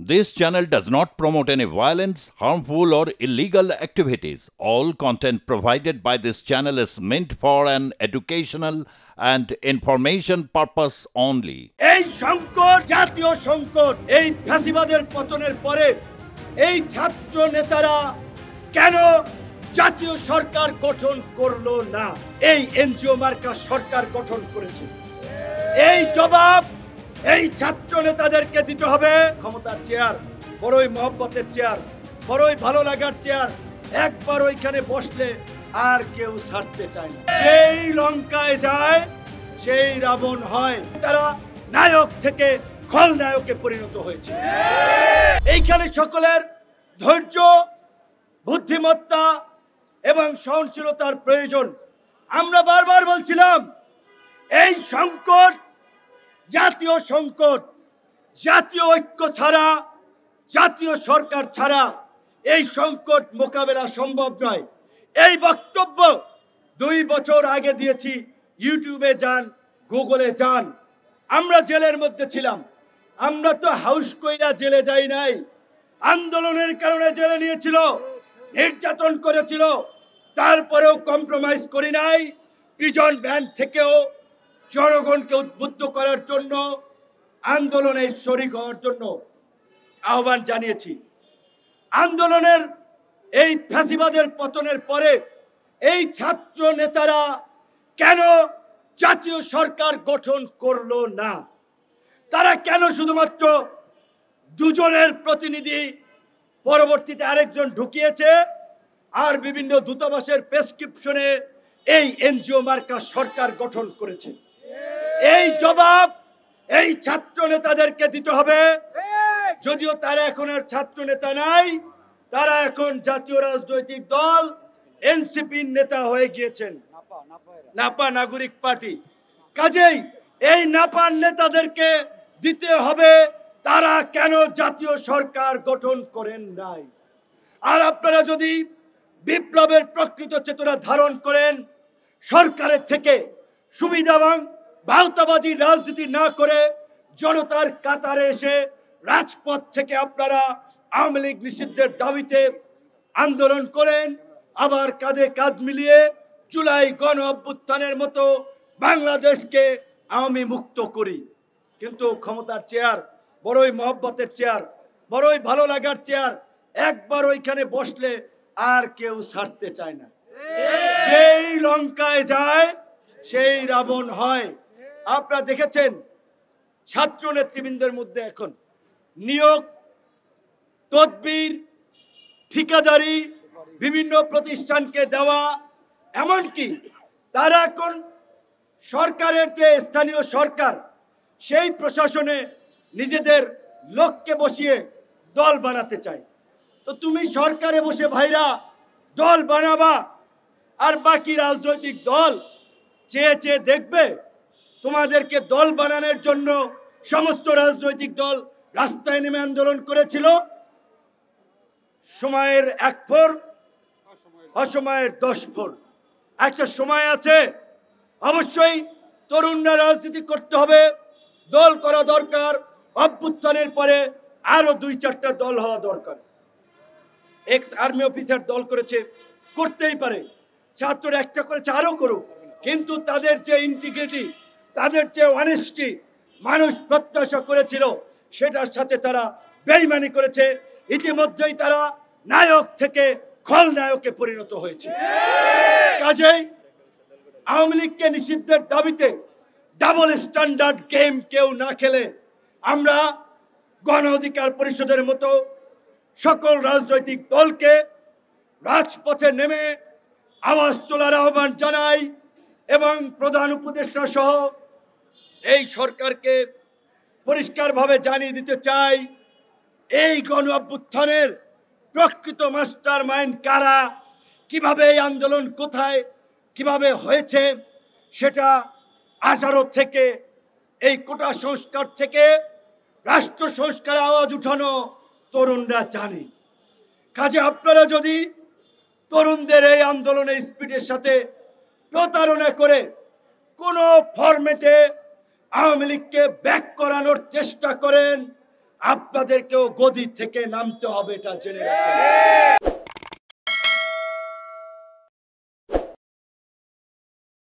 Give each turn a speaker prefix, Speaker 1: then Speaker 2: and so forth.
Speaker 1: This channel does not promote any violence, harmful, or illegal activities. All content provided by this channel is meant for an educational and information purpose only.
Speaker 2: এই সংকট জাতীয় সংকট এই ফ্যাসিবাদের পতনের পরে এই ছাত্র নেতারা কেন জাতীয় সরকার গঠন করলো না? এই এনজিও মার্কা সরকার গঠন করেছে। এই জবাব এই ছাত্র নেতাদেরকে দিতে হবে। ক্ষমতার চেয়ার বড়ই মহব্বতের চেয়ার, বড়ই ভালো লাগার চেয়ার, একবার ওইখানে বসলে আর কেউ ছাড়তে চায় না। যেই লঙ্কায় যায় সেই রাবণ হয়। তারা নায়ক থেকে খলনায়কে পরিণত হয়েছে। এইখানে সকলের ধৈর্য, বুদ্ধিমত্তা এবং সহনশীলতার প্রয়োজন। আমরা বারবার বলছিলাম এই সংকট জাতীয় সংকট, জাতীয় ঐক্য ছাড়া, জাতীয় সরকার ছাড়া এই সংকট মোকাবেলা সম্ভব নয়। এই বক্তব্য 2 বছর আগে দিয়েছি। ইউটিউবে যান, গুগলে যান। আমরা জেলের মধ্যে ছিলাম। আমরা তো হাউস কইরা জেলে যাই নাই। আন্দোলনের কারণে জেলে নিয়েছিল, নির্যাতন করেছিল, তারপরেও কম্প্রোমাইজ করি নাই। প্রিজন ভ্যান থেকেও জনগণকে উদ্বুদ্ধ করার জন্য, আন্দোলনে শরিক হওয়ার জন্য আহ্বান জানিয়েছি। আন্দোলনের এই ফ্যাসিবাদের পতনের পরে এই ছাত্র নেতারা কেন জাতীয় সরকার গঠন করলো না? তারা কেন শুধুমাত্র 2 জনের প্রতিনিধি, পরবর্তীতে আরেকজন ঢুকিয়েছে, আর বিভিন্ন দূতাবাসের প্রেসক্রিপশনে এই এনজিও মার্কা সরকার গঠন করেছে? এই জবাব এই ছাত্র নেতাদেরকে দিতে হবে। যদিও তারা এখন আর ছাত্র নেতা নাই, তারা এখন জাতীয় রাজনৈতিক দল এনসিপির নেতা হয়ে গিয়েছেন, নাপা নাগরিক পার্টি। কাজেই এই নাপার নেতাদেরকে দিতে হবে তারা কেন জাতীয় সরকার গঠন করেন নাই। আর আপনারা যদি বিপ্লবের প্রকৃত চেতনা ধারণ করেন, সরকারের থেকে সুবিধাবান ভাওতাবাজি রাজনীতি না করে জনতার কাতারে এসে রাজপথ থেকে আপনারা আওয়ামী লীগ নিষিদ্ধের দাবিতে আন্দোলন করেন, আবার কাঁধে কাঁধ মিলিয়ে জুলাই গণ অভ্যুত্থানের মতো বাংলাদেশকে আওয়ামী মুক্ত করি। কিন্তু ক্ষমতার চেয়ার বড়ই মহব্বতের চেয়ার, বড়ই ভালো লাগার চেয়ার, একবার ওইখানে বসলে আর কেউ ছাড়তে চায় না। যেই লঙ্কায় যায় সেই রাবণ হয়। আপনারা দেখেছেন ছাত্র নেতৃবৃন্দের মধ্যে এখন নিয়োগ, তদবির, ঠিকাদারি, বিভিন্ন প্রতিষ্ঠানকে দেওয়া, এমনকি তারা এখন সরকারের যে স্থানীয় সরকার সেই প্রশাসনে নিজেদের লোককে বসিয়ে দল বানাতে চায়। তো তুমি সরকারে বসে ভাইরা দল বানাবা, আর বাকি রাজনৈতিক দল চেয়ে চেয়ে দেখবে? তোমাদেরকে দল বানানোর জন্য সমস্ত রাজনৈতিক দল রাস্তায় নেমে আন্দোলন করেছিল। সময়ের 1 ফোর, অসময়ের 10 ফোর। একটা সময় আছে, অবশ্যই তরুণরা রাজনীতি করতে হবে, দল করা দরকার। অভ্যুত্থানের পরে আরো 2-4টা দল হওয়া দরকার। এক্স আর্মি অফিসার দল করেছে, করতেই পারে। ছাত্ররা একটা করেছে, আরো করুক। কিন্তু তাদের যে ইন্টিগ্রিটি, তাদের যে অনেস্টি মানুষ প্রত্যাশা করেছিল, সেটার সাথে তারা বেইমানি করেছে। ইতিমধ্যেই তারা নায়ক থেকে খলনায়কে পরিণত হয়েছে। কাজেই আওয়ামী লীগকে নিষিদ্ধের দাবিতে ডাবল স্ট্যান্ডার্ড গেম কেউ না খেলে আমরা গণ অধিকার পরিষদের মতো সকল রাজনৈতিক দলকে রাজপথে নেমে আওয়াজ তোলার আহ্বান জানাই এবং প্রধান উপদেষ্টা সহ এই সরকারকে পরিষ্কারভাবে জানিয়ে দিতে চাই, এই গণ অভ্যুত্থানের প্রকৃত মাস্টার মাইন্ড কারা, কিভাবে এই আন্দোলন কোথায় কিভাবে হয়েছে, সেটা 18 থেকে এই কোটা সংস্কার থেকে রাষ্ট্র সংস্কার আওয়াজ উঠানো তরুণরা জানে। কাজে আপনারা যদি তরুণদের এই আন্দোলনের স্পিডের সাথে প্রতারণা করে কোনো ফরম্যাটে আওয়ামী লীগকে ব্যাক করানোর চেষ্টা করেন, আপনাদেরকেও গদি থেকে নামতে হবে, এটা জেনে রাখেন।